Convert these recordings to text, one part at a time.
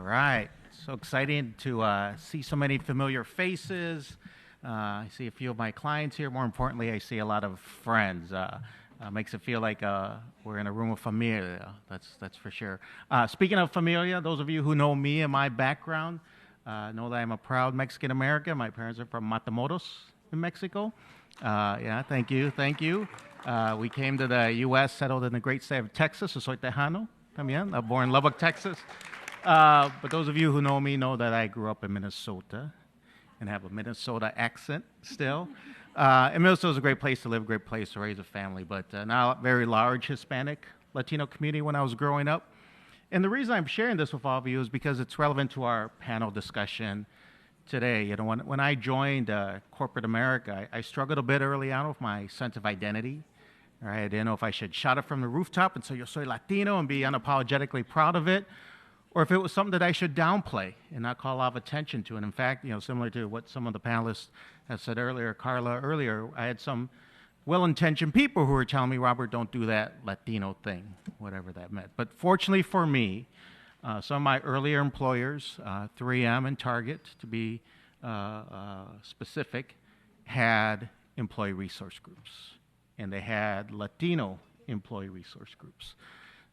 right. So exciting to see so many familiar faces. I see a few of my clients here. More importantly, I see a lot of friends. Makes it feel like we're in a room of familia. That's for sure. Speaking of familia, those of you who know me and my background know that I'm a proud Mexican American. My parents are from Matamoros in Mexico. Yeah, thank you. We came to the U.S., settled in the great state of Texas. So soy tejano también, born in Lubbock, Texas. But those of you who know me know that I grew up in Minnesota and have a Minnesota accent still. And Minnesota is a great place to live, great place to raise a family, but not a very large Hispanic Latino community when I was growing up. And the reason I'm sharing this with all of you is because it's relevant to our panel discussion today. You know, when I joined corporate America, I struggled a bit early on with my sense of identity. Right? I didn't know if I should shout it from the rooftop and say, yo soy Latino, and be unapologetically proud of it, or if it was something that I should downplay and not call a lot of attention to. And in fact, you know, similar to what some of the panelists have said earlier, Carla earlier, I had some well-intentioned people who were telling me, Robert, don't do that Latino thing, whatever that meant. But fortunately for me, some of my earlier employers, 3M and Target, to be specific, had employee resource groups, and they had Latino employee resource groups.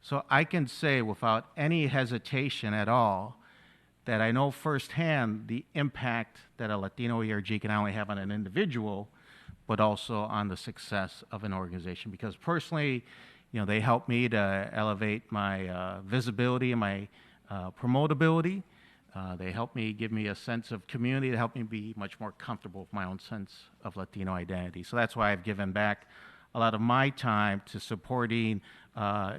So I can say without any hesitation at all that I know firsthand the impact that a Latino ERG can not only have on an individual, but also on the success of an organization. Because personally, you know, they helped me to elevate my visibility and my promotability. They helped me give me a sense of community. They helped me be much more comfortable with my own sense of Latino identity. So that's why I've given back a lot of my time to supporting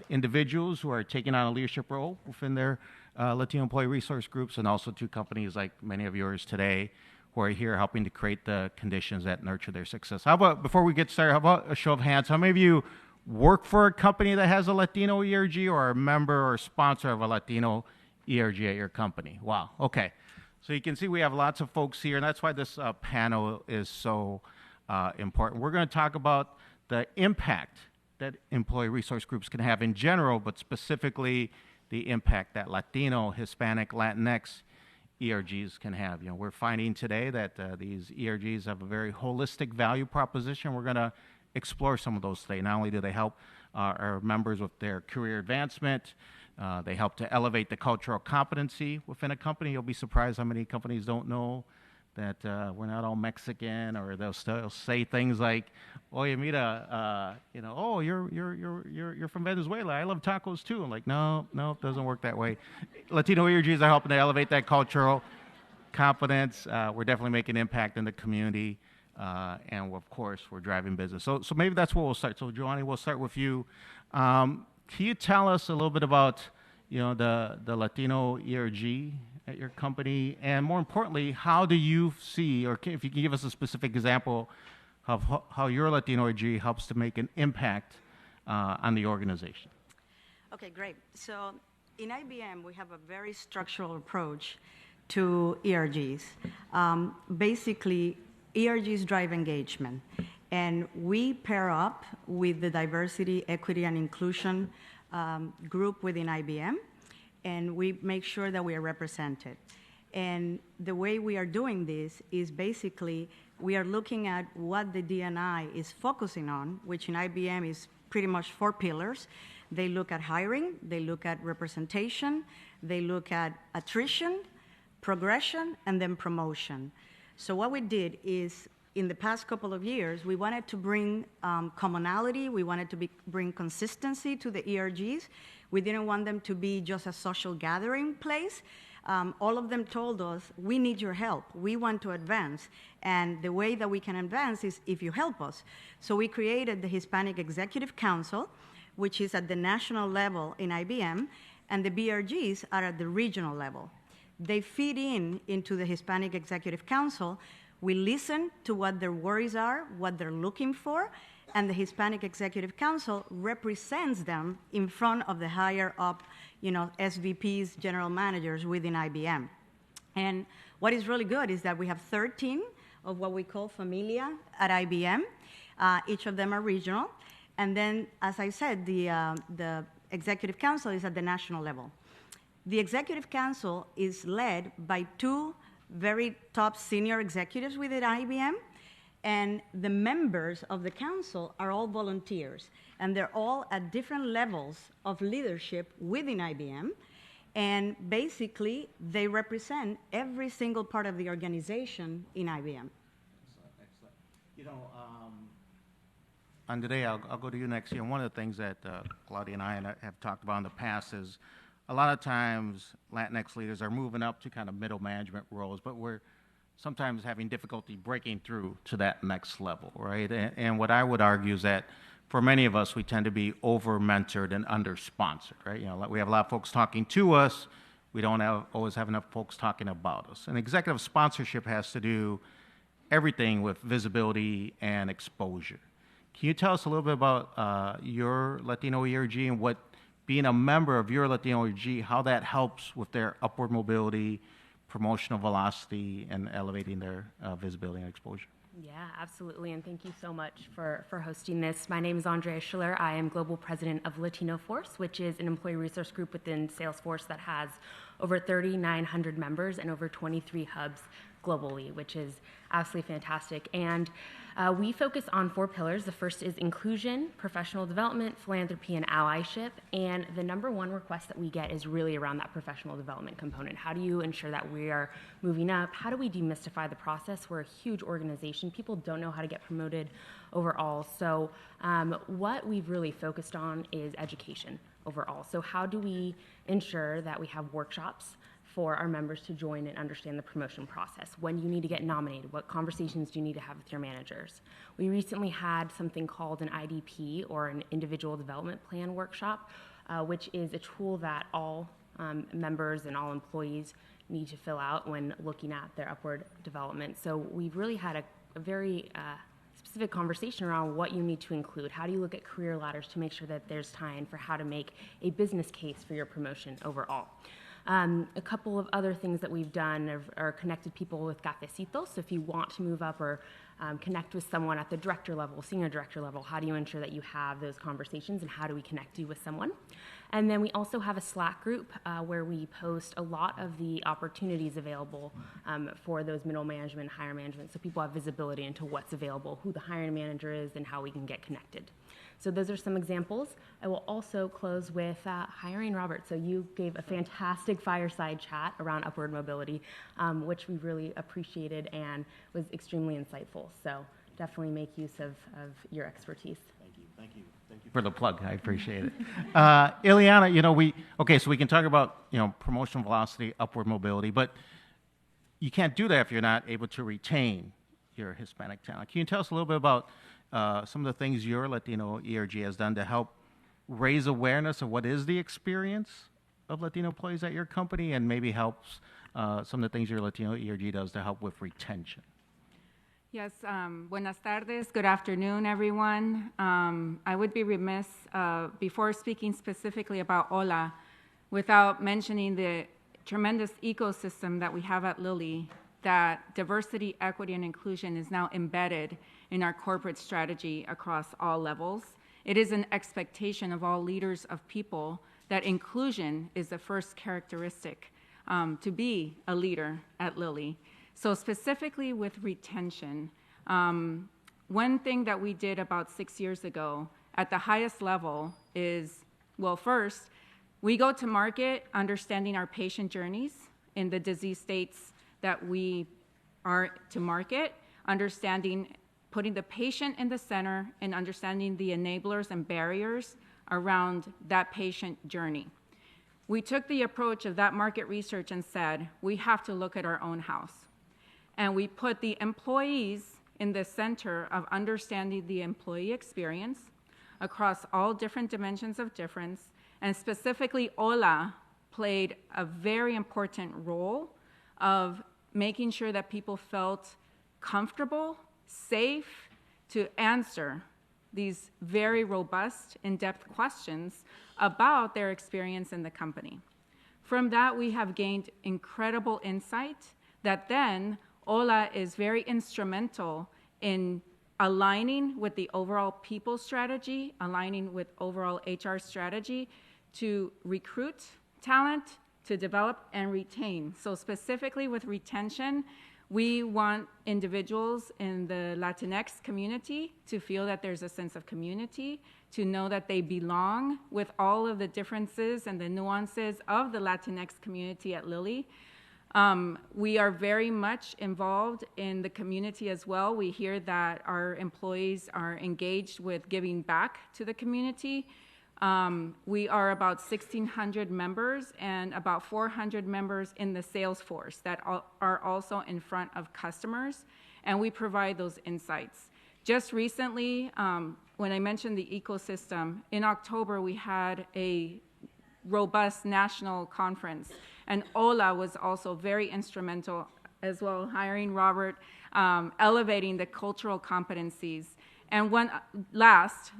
individuals who are taking on a leadership role within their Latino employee resource groups, and also to companies like many of yours today who are here helping to create the conditions that nurture their success. How about, before we get started, how about a show of hands? How many of you work for a company that has a Latino ERG, or are a member or sponsor of a Latino ERG at your company? Wow, okay. So you can see we have lots of folks here, and that's why this panel is so important. We're going to talk about the impact that employee resource groups can have in general, but specifically the impact that Latino, Hispanic, Latinx ERGs can have. You know, we're finding today that these ERGs have a very holistic value proposition. We're going to explore some of those today. Not only do they help our members with their career advancement, they help to elevate the cultural competency within a company. You'll be surprised how many companies don't know that we're not all Mexican, or they'll still say things like, "Oye, mira, you know, oh, you're from Venezuela. I love tacos too." I'm like, no, it doesn't work that way. Latino ERGs are helping to elevate that cultural competence. We're definitely making an impact in the community, and of course, we're driving business. So maybe that's where we'll start. So, Joanie, we'll start with you. Can you tell us a little bit about, you know, the Latino ERG at your company, and more importantly, how do you see, or if you can give us a specific example of how your Latino ERG helps to make an impact on the organization? Okay, great. So in IBM, we have a very structural approach to ERGs. Basically, ERGs drive engagement, and we pair up with the diversity, equity, and inclusion group within IBM, and we make sure that we are represented. And the way we are doing this is basically we are looking at what the D&I is focusing on, which in IBM is pretty much 4 pillars. They look at hiring, they look at representation, they look at attrition, progression, and then promotion. So what we did is, in the past couple of years, we wanted to bring commonality, we wanted to bring consistency to the ERGs. We didn't want them to be just a social gathering place. All of them told us, we need your help. We want to advance. And the way that we can advance is if you help us. So we created the Hispanic Executive Council, which is at the national level in IBM, and the BRGs are at the regional level. They feed into the Hispanic Executive Council. We listen to what their worries are, what they're looking for, and the Hispanic Executive Council represents them in front of the higher up, you know, SVPs, general managers within IBM. And what is really good is that we have 13 of what we call familia at IBM. Each of them are regional. And then, as I said, the Executive Council is at the national level. The executive council is led by two very top senior executives within IBM, and the members of the council are all volunteers, and they're all at different levels of leadership within IBM, and basically they represent every single part of the organization in IBM. Excellent. You know, Andréa, I'll go to you next here. And one of the things that Claudia and I have talked about in the past is a lot of times Latinx leaders are moving up to kind of middle management roles, but we're sometimes having difficulty breaking through to that next level, right? And what I would argue is that for many of us, we tend to be over-mentored and under-sponsored, right? You know, we have a lot of folks talking to us. We don't always have enough folks talking about us. And executive sponsorship has to do everything with visibility and exposure. Can you tell us a little bit about your Latino ERG and what being a member of your Latino ERG, how that helps with their upward mobility, promotional velocity, and elevating their visibility and exposure? Yeah, absolutely, and thank you so much for hosting this. My name is Andréa Schiller. I am Global President of Latino Force, which is an employee resource group within Salesforce that has over 3,900 members and over 23 hubs globally, which is absolutely fantastic. And we focus on 4 pillars. The first is inclusion, professional development, philanthropy, and allyship. And the number one request that we get is really around that professional development component. How do you ensure that we are moving up? How do we demystify the process? We're a huge organization. People don't know how to get promoted overall. So what we've really focused on is education overall. So how do we ensure that we have workshops for our members to join and understand the promotion process? When you need to get nominated, what conversations do you need to have with your managers? We recently had something called an IDP, or an individual development plan workshop, which is a tool that all members and all employees need to fill out when looking at their upward development. So we've really had a very specific conversation around what you need to include. How do you look at career ladders to make sure that there's time for how to make a business case for your promotion overall? A couple of other things that we've done are connected people with cafecitos. So if you want to move up or connect with someone at the director level, senior director level, how do you ensure that you have those conversations, and how do we connect you with someone? And then we also have a Slack group where we post a lot of the opportunities available for those middle management, higher management, so people have visibility into what's available, who the hiring manager is, and how we can get connected. So those are some examples. I will also close with hiring Robert. So you gave a fantastic fireside chat around upward mobility, which we really appreciated and was extremely insightful. So definitely make use of your expertise. Thank you for the plug. I appreciate it. Ileana, you know, so we can talk about, you know, promotional velocity, upward mobility, but you can't do that if you're not able to retain your Hispanic talent. Can you tell us a little bit about some of the things your Latino ERG has done to help raise awareness of what is the experience of Latino employees at your company, and maybe helps some of the things your Latino ERG does to help with retention? Yes, buenas tardes, good afternoon, everyone. I would be remiss before speaking specifically about Hola without mentioning the tremendous ecosystem that we have at Lilly, that diversity, equity, and inclusion is now embedded in our corporate strategy across all levels. It is an expectation of all leaders of people that inclusion is the first characteristic to be a leader at Lilly. So specifically with retention, one thing that we did about 6 years ago at the highest level is, well, first, we go to market understanding our patient journeys in the disease states that we are to market, putting the patient in the center and understanding the enablers and barriers around that patient journey. We took the approach of that market research and said, we have to look at our own house. And we put the employees in the center of understanding the employee experience across all different dimensions of difference, and specifically Hola played a very important role of making sure that people felt comfortable, safe to answer these very robust, in-depth questions about their experience in the company. From that, we have gained incredible insight that then Hola is very instrumental in aligning with the overall people strategy, aligning with overall HR strategy to recruit talent to develop and retain. So specifically with retention, we want individuals in the Latinx community to feel that there's a sense of community, to know that they belong with all of the differences and the nuances of the Latinx community at Lilly. We are very much involved in the community as well. We hear that our employees are engaged with giving back to the community. We are about 1,600 members and about 400 members in the Salesforce that are also in front of customers, and we provide those insights. Just recently, when I mentioned the ecosystem, in October we had a robust national conference, and Ola was also very instrumental as well, hiring Robert, elevating the cultural competencies. And one last,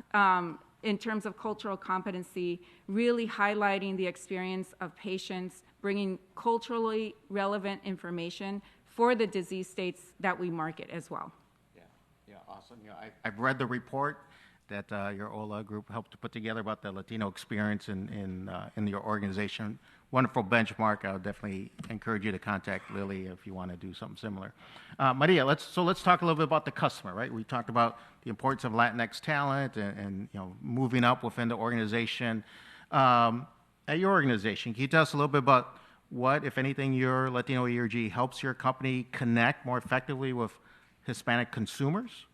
in terms of cultural competency, really highlighting the experience of patients, bringing culturally relevant information for the disease states that we market as well. Yeah, awesome. I've read the report that your OLA group helped to put together about the Latino experience in your organization. Wonderful benchmark. I would definitely encourage you to contact Lilly if you want to do something similar. Maria, let's talk a little bit about the customer, right? We talked about the importance of Latinx talent and moving up within the organization. At your organization, can you tell us a little bit about what, if anything, your Latino ERG helps your company connect more effectively with Hispanic consumers?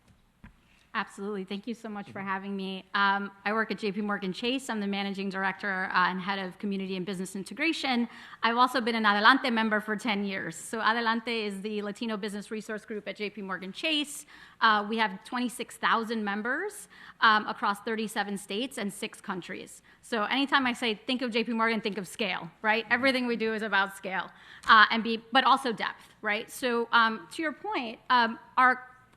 Absolutely. Thank you so much for having me. I work at JPMorgan Chase. I'm the managing director and head of community and business integration. I've also been an Adelante member for 10 years. So Adelante is the Latino business resource group at JPMorgan Chase. We have 26,000 members across 37 states and 6 countries. So anytime I say think of JPMorgan, think of scale, right? Everything we do is about scale, but also depth, right? So to your point,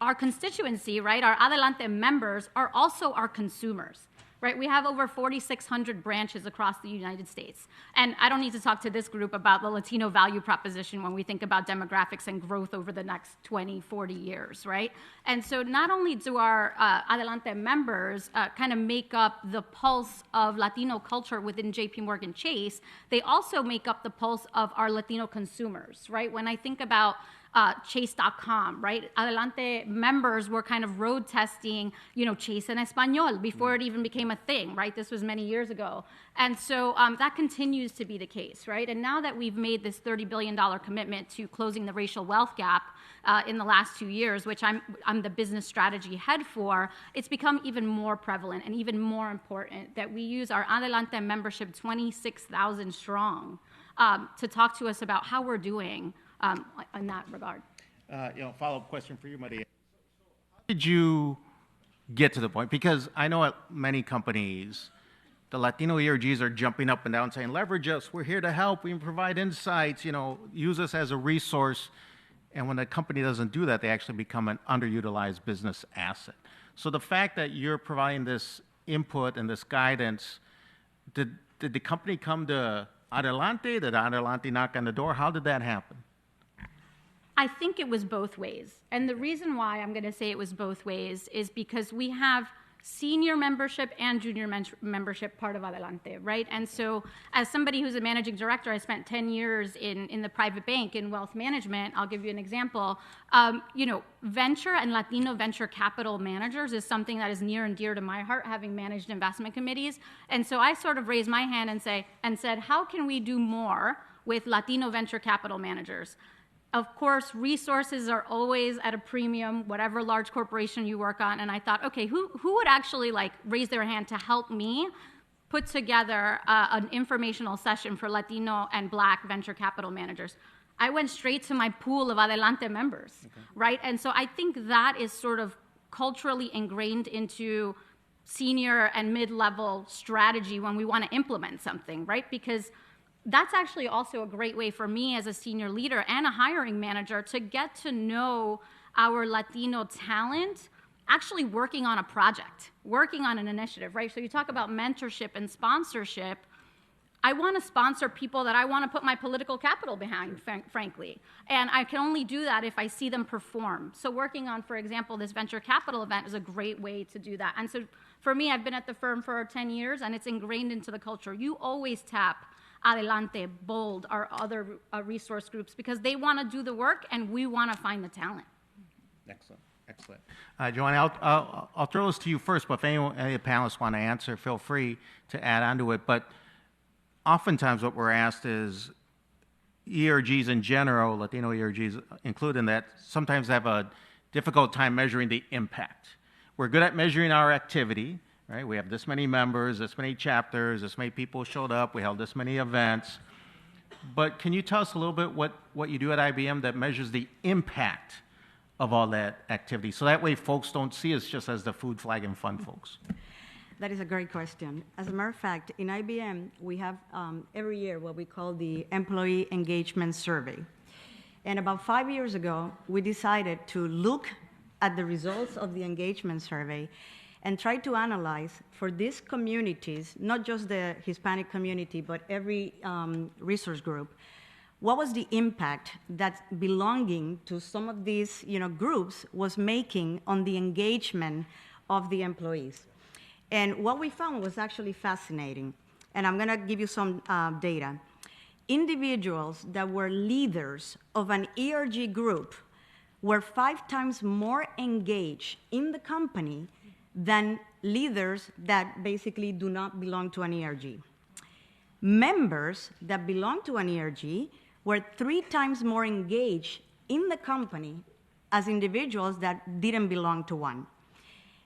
our constituency, right, our Adelante members are also our consumers, right? We have over 4,600 branches across the United States. And I don't need to talk to this group about the Latino value proposition when we think about demographics and growth over the next 20, 40 years, right? And so not only do our Adelante members kind of make up the pulse of Latino culture within JPMorgan Chase, they also make up the pulse of our Latino consumers, right? When I think about Chase.com, right? Adelante members were kind of road testing, Chase en Español before it even became a thing, right? This was many years ago. And so that continues to be the case, right? And now that we've made this $30 billion commitment to closing the racial wealth gap in the last 2 years, which I'm the business strategy head for, it's become even more prevalent and even more important that we use our Adelante membership, 26,000 strong, to talk to us about how we're doing in that regard. Follow-up question for you, Maria. How did you get to the point? Because I know at many companies, the Latino ERGs are jumping up and down saying, leverage us, we're here to help, we can provide insights, use us as a resource. And when a company doesn't do that, they actually become an underutilized business asset. So the fact that you're providing this input and this guidance, did the company come to Adelante? Did Adelante knock on the door? How did that happen? I think it was both ways. And the reason why I'm going to say it was both ways is because we have senior membership and junior membership part of Adelante, right? And so as somebody who's a managing director, I spent 10 years in the private bank in wealth management. I'll give you an example. Venture and Latino venture capital managers is something that is near and dear to my heart, having managed investment committees. And so I sort of raised my hand and said, how can we do more with Latino venture capital managers? Of course, resources are always at a premium, whatever large corporation you work on. And I thought, okay, who would actually raise their hand to help me put together an informational session for Latino and Black venture capital managers? I went straight to my pool of Adelante members, right? And so I think that is sort of culturally ingrained into senior and mid-level strategy when we want to implement something, right? Because that's actually also a great way for me as a senior leader and a hiring manager to get to know our Latino talent actually working on a project, working on an initiative, right? So you talk about mentorship and sponsorship. I want to sponsor people that I want to put my political capital behind, frankly. And I can only do that if I see them perform. So working on, for example, this venture capital event is a great way to do that. And so for me, I've been at the firm for 10 years, and it's ingrained into the culture. You always tap Adelante, Bold, our other resource groups, because they want to do the work and we want to find the talent. Excellent, excellent. Joanie, I'll throw this to you first, but if any of the panelists want to answer, feel free to add on to it. But oftentimes what we're asked is ERGs in general, Latino ERGs included in that, sometimes have a difficult time measuring the impact. We're good at measuring our activity, right? We have this many members, this many chapters, this many people showed up, we held this many events. But can you tell us a little bit what you do at IBM that measures the impact of all that activity? So that way folks don't see us just as the food, flag, and fun folks. That is a great question. As a matter of fact, in IBM, we have every year what we call the Employee Engagement Survey. And about 5 years ago, we decided to look at the results of the engagement survey and try to analyze for these communities, not just the Hispanic community, but every resource group, what was the impact that belonging to some of these groups was making on the engagement of the employees. And what we found was actually fascinating. And I'm going to give you some data. Individuals that were leaders of an ERG group were 5 times more engaged in the company than leaders that basically do not belong to an ERG. Members that belong to an ERG were 3 times more engaged in the company as individuals that didn't belong to one.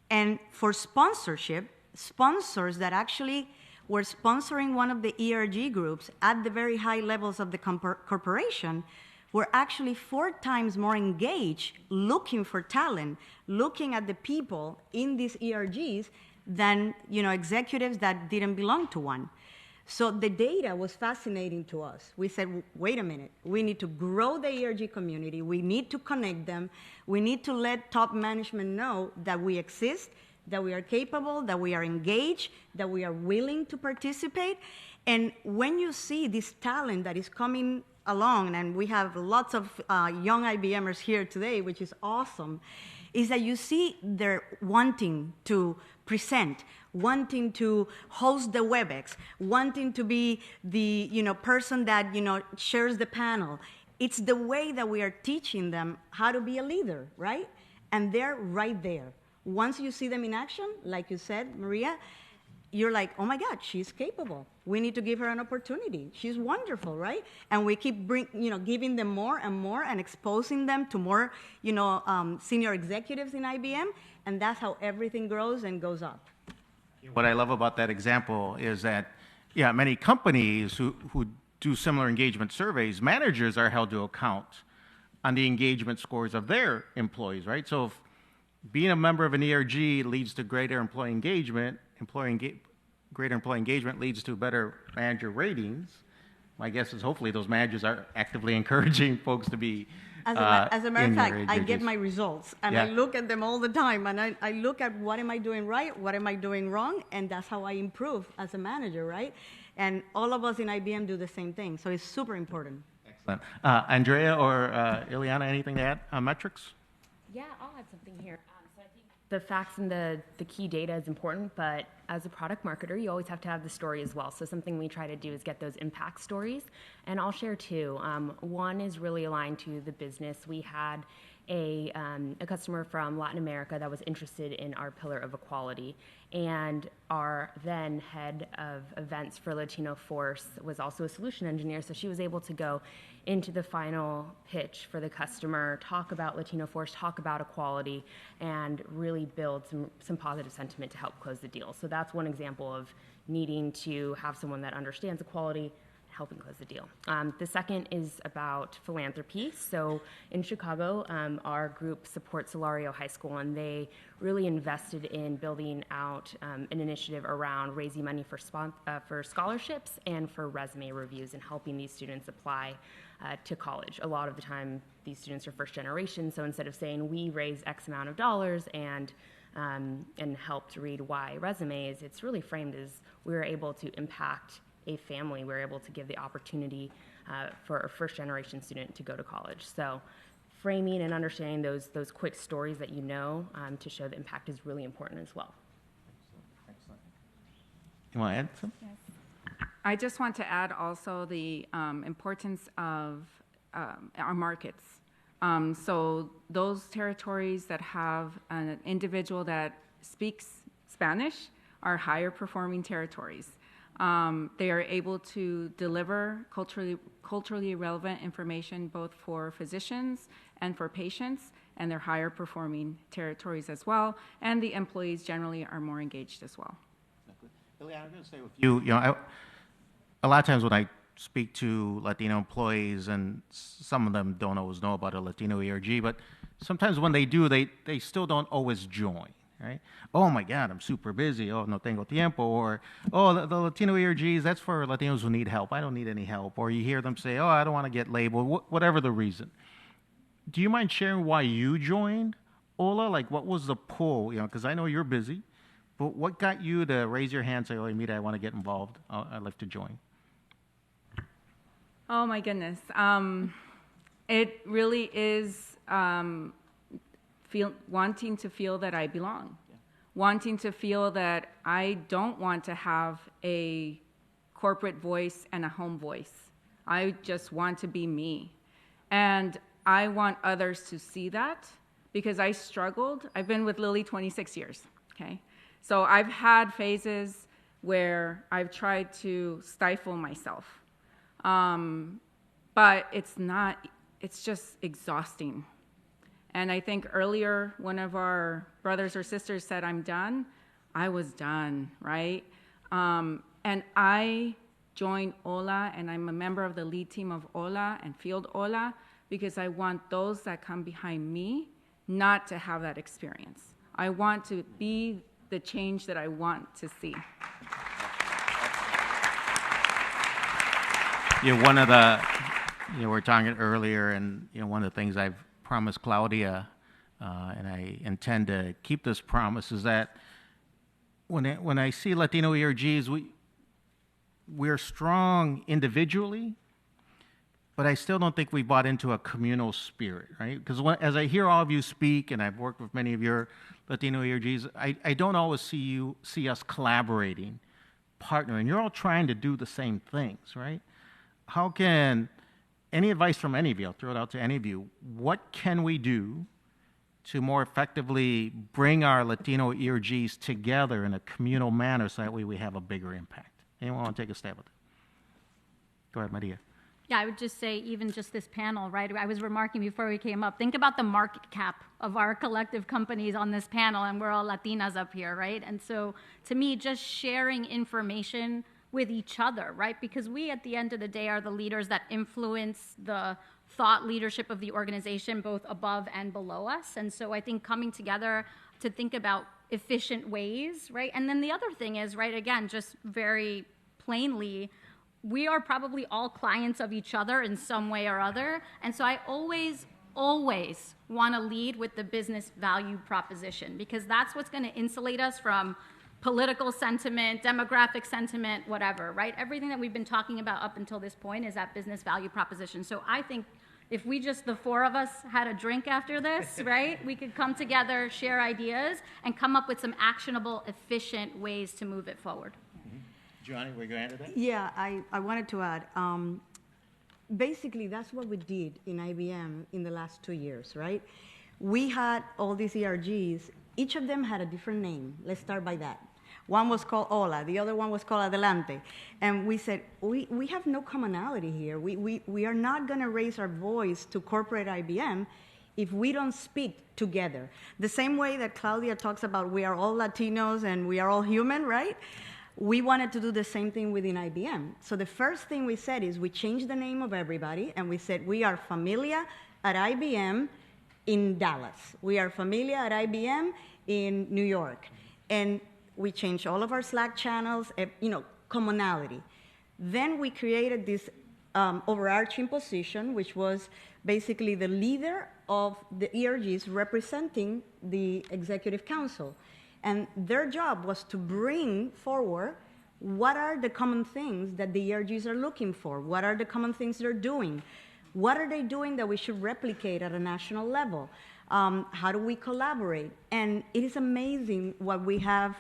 And for sponsorship, sponsors that actually were sponsoring one of the ERG groups at the very high levels of the corporation were actually 4 times more engaged looking for talent, looking at the people in these ERGs than executives that didn't belong to one. So the data was fascinating to us. We said, wait a minute, we need to grow the ERG community, we need to connect them, we need to let top management know that we exist, that we are capable, that we are engaged, that we are willing to participate. And when you see this talent that is coming along, and we have lots of young IBMers here today, which is awesome, is that you see they're wanting to present, wanting to host the WebEx, wanting to be the person that shares the panel. It's the way that we are teaching them how to be a leader, right? And they're right there. Once you see them in action, like you said, Maria, you're like, oh my God, she's capable. We need to give her an opportunity. She's wonderful, right? And we keep giving them more and more and exposing them to more, senior executives in IBM, and that's how everything grows and goes up. What I love about that example is that, many companies who do similar engagement surveys, managers are held to account on the engagement scores of their employees, right? So if being a member of an ERG leads to greater employee engagement, greater employee engagement leads to better manager ratings. My guess is hopefully those managers are actively encouraging folks to be as a matter of fact, I get ERGs. my results, and I look at them all the time, and I look at what am I doing right, what am I doing wrong, and that's how I improve as a manager, right? And all of us in IBM do the same thing, so it's super important. Excellent. Andrea or Ileana, anything to add on metrics? Yeah, I'll add something here. So I think the facts and the key data is important, but as a product marketer, you always have to have the story as well. So something we try to do is get those impact stories, and I'll share 2. One is really aligned to the business. We had a customer from Latin America that was interested in our pillar of equality, and our then head of events for Latino Force was also a solution engineer, so she was able to go into the final pitch for the customer, talk about Latino Force, talk about equality, and really build some positive sentiment to help close the deal. So that's one example of needing to have someone that understands equality, helping close the deal. The second is about philanthropy. So in Chicago, our group supports Solario High School, and they really invested in building out an initiative around raising money for scholarships and for resume reviews and helping these students apply to college. A lot of the time, these students are first generation, so instead of saying we raise X amount of dollars and helped read Y resumes, it's really framed as we were able to impact a family. We're able to give the opportunity for a first generation student to go to college. So framing and understanding those quick stories that to show the impact is really important as well. Excellent. You want to add something? Yes. I just want to add also the importance of our markets. So those territories that have an individual that speaks Spanish are higher performing territories. They are able to deliver culturally relevant information both for physicians and for patients, and they're higher performing territories as well, and the employees generally are more engaged as well. Ileana, I'm going to stay with you. A lot of times when I speak to Latino employees, and some of them don't always know about a Latino ERG, but sometimes when they do, they still don't always join, right? Oh my God, I'm super busy. Oh, no tengo tiempo. Or, oh, the Latino ERGs, that's for Latinos who need help. I don't need any help. Or you hear them say, oh, I don't want to get labeled, whatever the reason. Do you mind sharing why you joined Ola? Like, what was the pull? Because I know you're busy, but what got you to raise your hand and say, oh, Mira, I want to get involved. I'd like to join. Oh my goodness. It really is wanting to feel that I belong. Yeah. Wanting to feel that I don't want to have a corporate voice and a home voice. I just want to be me. And I want others to see that because I struggled. I've been with Lilly 26 years, okay? So I've had phases where I've tried to stifle myself. But it's just exhausting. And I think earlier, one of our brothers or sisters said, I'm done. I was done, right? And I joined Ola, and I'm a member of the lead team of Ola and Field Ola, because I want those that come behind me not to have that experience. I want to be the change that I want to see. One of the, we were talking earlier, and one of the things I've promised Claudia, and I intend to keep this promise, is that when I see Latino ERGs, we're strong individually, but I still don't think we bought into a communal spirit, right? Because as I hear all of you speak, and I've worked with many of your Latino ERGs, I don't always see us collaborating, partnering. You're all trying to do the same things, right? How can, any advice from any of you, I'll throw it out to any of you, what can we do to more effectively bring our Latino ERGs together in a communal manner so that way we have a bigger impact? Anyone want to take a stab at that? Go ahead, Maria. Yeah, I would just say even just this panel, right? I was remarking before we came up, think about the market cap of our collective companies on this panel, and we're all Latinas up here, right? And so to me, just sharing information with each other, right? Because we, at the end of the day, are the leaders that influence the thought leadership of the organization, both above and below us. And so I think coming together to think about efficient ways, right? And then the other thing is, right, again, just very plainly, we are probably all clients of each other in some way or other. And so I always want to lead with the business value proposition, because that's what's going to insulate us from political sentiment, demographic sentiment, whatever, right? Everything that we've been talking about up until this point is that business value proposition. So I think if we just, the four of us, had a drink after this, right, we could come together, share ideas, and come up with some actionable, efficient ways to move it forward. Joanie, were you going to add to that? Yeah, I wanted to add. Basically, that's what we did in IBM in the last 2 years, right? We had all these ERGs. Each of them had a different name. Let's start by that. One was called Ola. The other one was called Adelante. And we said, we have no commonality here. We are not going to raise our voice to corporate IBM if we don't speak together. The same way that Claudia talks about we are all Latinos and we are all human, right? We wanted to do the same thing within IBM. So the first thing we said is we changed the name of everybody, and we said we are Familia at IBM in Dallas. We are Familia at IBM in New York. And we changed all of our Slack channels, commonality. Then we created this overarching position, which was basically the leader of the ERGs representing the executive council. And their job was to bring forward what are the common things that the ERGs are looking for? What are the common things they're doing? What are they doing that we should replicate at a national level? How do we collaborate? And it is amazing what we have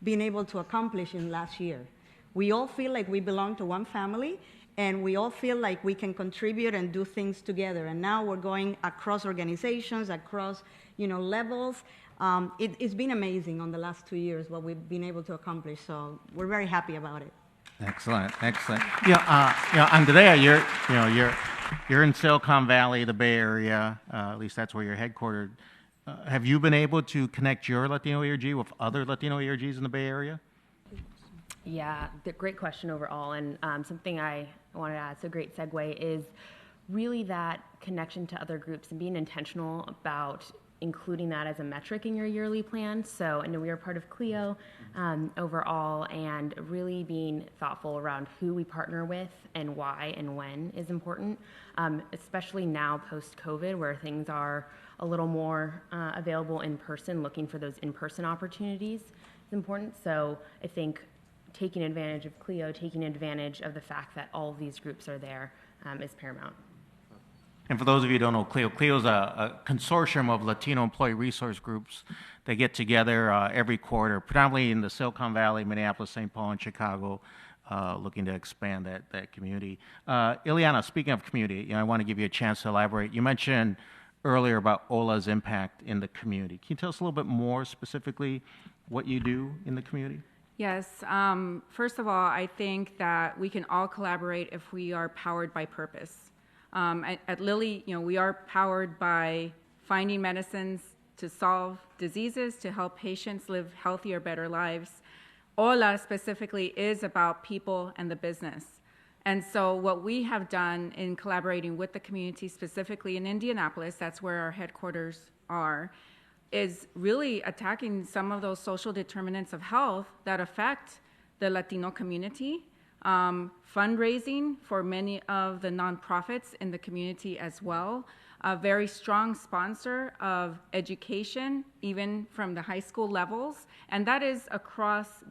been able to accomplish in last year. we all feel like we belong to one family, and we all feel like we can contribute and do things together. And now we're going across organizations, across levels. It's been amazing on the last 2 years what we've been able to accomplish. So we're very happy about it. Excellent, excellent. Andrea, you're in Silicon Valley, the Bay Area. At least that's where you're headquartered. Have you been able to connect your Latino ERG with other Latino ERGs in the Bay Area? Yeah, great question overall. And something I wanted to add, so great segue, is really that connection to other groups and being intentional about including that as a metric in your yearly plan. So I know we are part of CLIO overall, and really being thoughtful around who we partner with and why and when is important, especially now post-COVID where things are a little more available in person, looking for those in-person opportunities is important. So I think taking advantage of CLIO, taking advantage of the fact that all of these groups are there is paramount. And for those of you who don't know CLIO is a consortium of Latino employee resource groups that get together every quarter, predominantly in the Silicon Valley, Minneapolis, St. Paul, and Chicago, looking to expand that community. Ileana, speaking of community, I want to give you a chance to elaborate. You mentioned earlier about OLA's impact in the community. Can you tell us a little bit more specifically what you do in the community? Yes. First of all, I think that we can all collaborate if we are powered by purpose. At Lilly, we are powered by finding medicines to solve diseases, to help patients live healthier, better lives. OLA specifically is about people and the business. And so what we have done in collaborating with the community, specifically in Indianapolis, that's where our headquarters are, is really attacking some of those social determinants of health that affect the Latino community, fundraising for many of the nonprofits in the community as well, a very strong sponsor of education, even from the high school levels, and that is across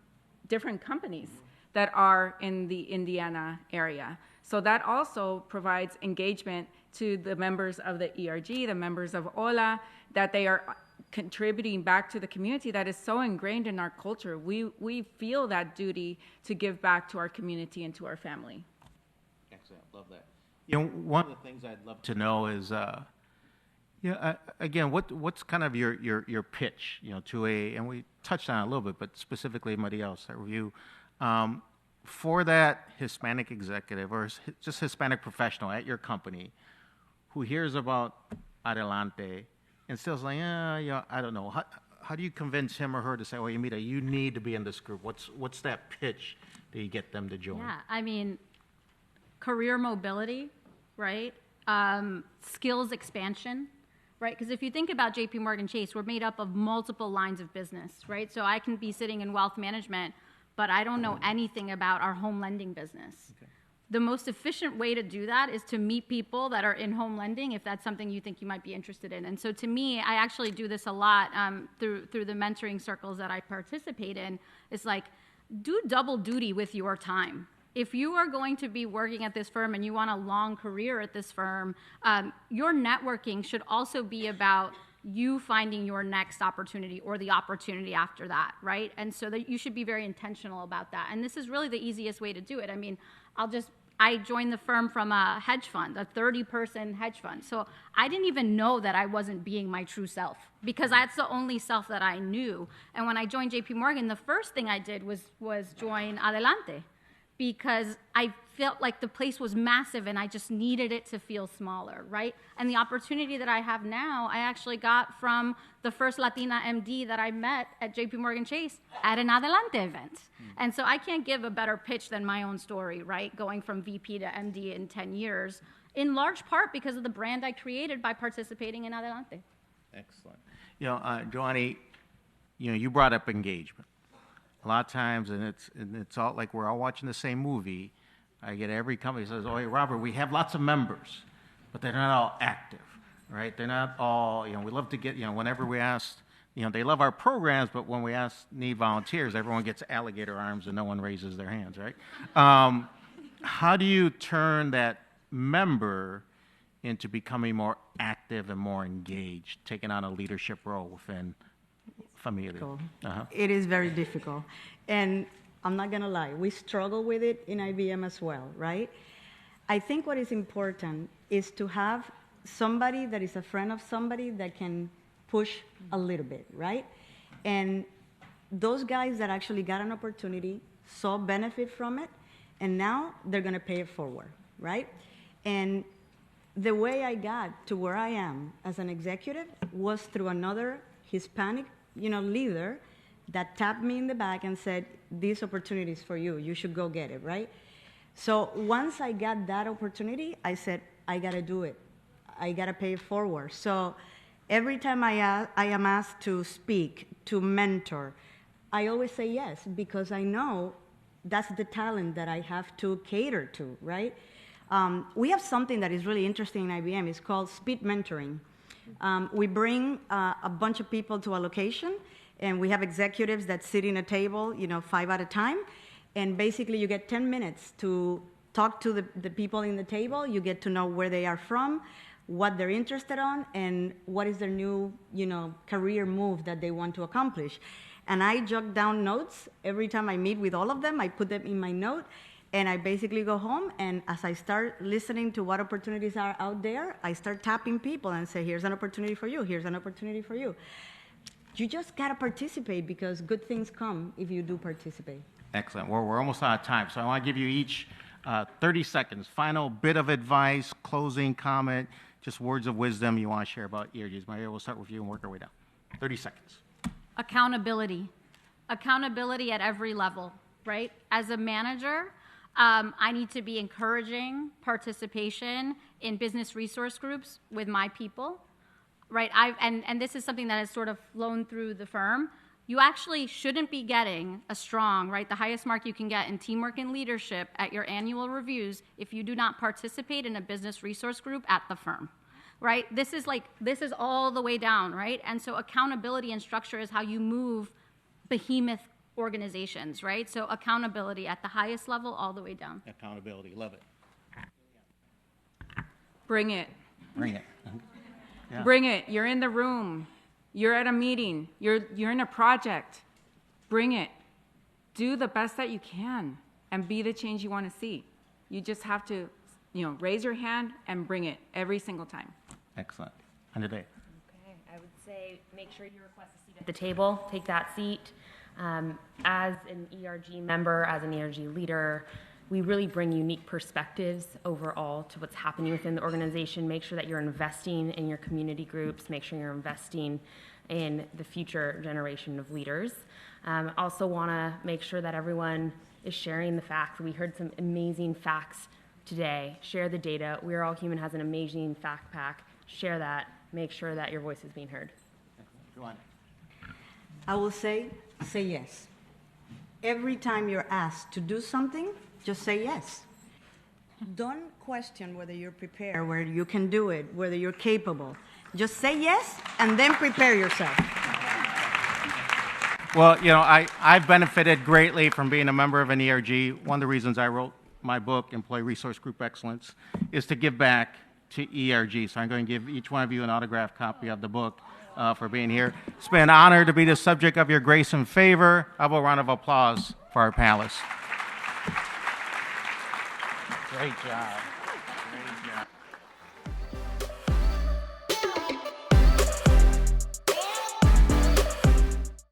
different companies that are in the Indiana area. So that also provides engagement to the members of the ERG, the members of OLA, that they are contributing back to the community that is so ingrained in our culture. We feel that duty to give back to our community and to our family. Excellent, love that. One of the things I'd love to know is, again, what's kind of your pitch, to and we touched on it a little bit, but specifically Maria, I'll start with you, for that Hispanic executive or just Hispanic professional at your company who hears about Adelante and still's like, I don't know. How do you convince him or her to say, well, Yamita, you need to be in this group? What's that pitch that you get them to join? Yeah, I mean, career mobility, right? Skills expansion, right? Because if you think about JPMorgan Chase, we're made up of multiple lines of business, right? So I can be sitting in wealth management, but I don't know anything about our home lending business. Okay. The most efficient way to do that is to meet people that are in home lending if that's something you think you might be interested in. And so to me, I actually do this a lot through the mentoring circles that I participate in. It's like, do double duty with your time. If you are going to be working at this firm and you want a long career at this firm, your networking should also be about you finding your next opportunity or the opportunity after that, right? And so that you should be very intentional about that. And this is really the easiest way to do it. I mean, I joined the firm from a hedge fund, a 30-person hedge fund. So I didn't even know that I wasn't being my true self because that's the only self that I knew. And when I joined JPMorgan, the first thing I did was join Adelante because I felt like the place was massive and I just needed it to feel smaller, right? And the opportunity that I have now, I actually got from the first Latina MD that I met at JPMorgan Chase at an Adelante event. And so I can't give a better pitch than my own story, right? Going from VP to MD in 10 years, in large part because of the brand I created by participating in Adelante. Excellent. Joanie, you brought up engagement. A lot of times, and it's all like we're all watching the same movie. I get every company says, "Oh, hey, Robert, we have lots of members, but they're not all active, right? They're not all. We love to get. Whenever we ask, they love our programs, but when we need volunteers, everyone gets alligator arms and no one raises their hands, right? How do you turn that member into becoming more active and more engaged, taking on a leadership role within Familia? It is very difficult. And I'm not going to lie. We struggle with it in IBM as well, right? I think what is important is to have somebody that is a friend of somebody that can push a little bit, right? And those guys that actually got an opportunity saw benefit from it, and now they're going to pay it forward, right? And the way I got to where I am as an executive was through another Hispanic, leader that tapped me in the back and said, "This opportunity is for you. You should go get it," right? So once I got that opportunity, I said, I got to do it. I got to pay it forward. So every time I am asked to speak, to mentor, I always say yes, because I know that's the talent that I have to cater to, right? We have something that is really interesting in IBM. It's called speed mentoring. We bring a bunch of people to a location, and we have executives that sit in a table, 5 at a time, and basically you get 10 minutes to talk to the people in the table. You get to know where they are from, what they're interested on, and what is their new, career move that they want to accomplish. And I jot down notes every time I meet with all of them. I put them in my note, and I basically go home, and as I start listening to what opportunities are out there, I start tapping people and say, here's an opportunity for you, here's an opportunity for you. You just gotta participate, because good things come if you do participate. Excellent. Well, we're almost out of time, so I want to give you each 30 seconds. Final bit of advice, closing comment, just words of wisdom you want to share about ERGs. Maria, we'll start with you and work our way down. 30 seconds. Accountability. Accountability at every level, right? As a manager, I need to be encouraging participation in business resource groups with my people, right? And this is something that has sort of flown through the firm. You actually shouldn't be getting a strong, right, the highest mark you can get in teamwork and leadership at your annual reviews if you do not participate in a business resource group at the firm, right? This is all the way down, right? And so accountability and structure is how you move behemoth organizations, right? So accountability at the highest level all the way down. Accountability, love it. Bring it. Bring it. Yeah. Bring it. You're in the room. You're at a meeting. You're in a project. Bring it. Do the best that you can and be the change you want to see. You just have to, raise your hand and bring it every single time. Excellent. Andréa. Okay, I would say make sure you request a seat at the table. Take that seat. As an ERG member, as an ERG leader, we really bring unique perspectives overall to what's happening within the organization. Make sure that you're investing in your community groups. Make sure you're investing in the future generation of leaders. Also want to make sure that everyone is sharing the facts. We heard some amazing facts today. Share the data. We Are All Human has an amazing fact pack. Share that. Make sure that your voice is being heard. Joanie. I will say yes. Every time you're asked to do something, just say yes. Don't question whether you're prepared, whether you can do it, whether you're capable. Just say yes and then prepare yourself. Well, I've benefited greatly from being a member of an ERG. One of the reasons I wrote my book, Employee Resource Group Excellence, is to give back to ERG. So I'm going to give each one of you an autographed copy of the book for being here. It's been an honor to be the subject of your grace and favor. How about a round of applause for our panelists? Great job.